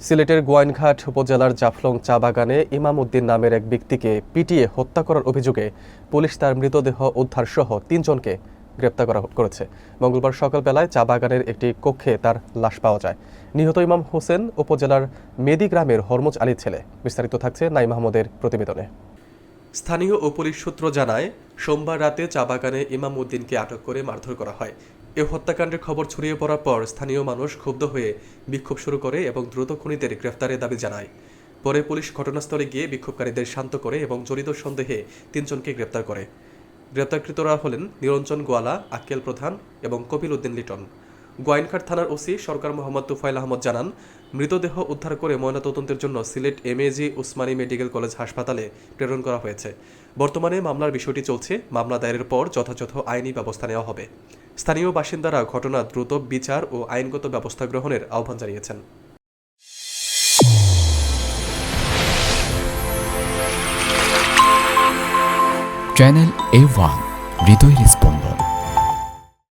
সিলেটের গোয়াইনঘাট উপজেলার জাফলং চা বাগানে ইমাম উদ্দিন নামের এক ব্যক্তিকে পিটিয়ে হত্যা করার অভিযোগে পুলিশ তার মৃতদেহ উদ্ধার সহ ৩ জনকে গ্রেপ্তার করেছে। মঙ্গলবার সকালবেলায় চা বাগানের একটি কক্ষে তার লাশ পাওয়া যায়। নিহত ইমাম হোসেন উপজেলার মেদি গ্রামের হরমুজ আলীর ছেলে। বিস্তারিত থাকছে নাইম আহমদের প্রতিবেদনে। স্থানীয় ও পুলিশ সূত্র জানায়, সোমবার রাতে চা বাগানে ইমাম উদ্দিনকে আটক করে মারধর করা হয়। এ হত্যাকাণ্ডের খবর ছড়িয়ে পড়ার পর স্থানীয় মানুষ ক্ষুব্ধ হয়ে বিক্ষোভ শুরু করে এবং দ্রুত খুনিদের গ্রেফতারের দাবি জানায়। পরে পুলিশ ঘটনাস্থলে গিয়ে বিক্ষোভকারীদের শান্ত করে এবং জড়িত সন্দেহে ৩ জনকে গ্রেপ্তার করে। গ্রেপ্তারকৃতরা হলেন নিরঞ্জন গোয়ালা, আক্কেল প্রধান এবং কপিল উদ্দিন লিটন। গোয়াইনঘাট থানার ওসি সরকার মোহাম্মদ তুফাইল আহমদ জানান, মৃতদেহ উদ্ধার করে ময়নাতদন্তের জন্য Sylhet MAG Usmani medical college হাসপাতালে প্রেরণ করা হয়েছে। বর্তমানে মামলার বিষয়টি চলছে। মামলা দায়েরের পর যথাযথ আইনি ব্যবস্থা নেওয়া হবে। স্থানীয় বাসিন্দারা ঘটনা দ্রুত বিচার ও আইনগত ব্যবস্থা গ্রহণের আহ্বান জানিয়েছেন। চ্যানেল A1 হৃদয়ের স্পন্দন।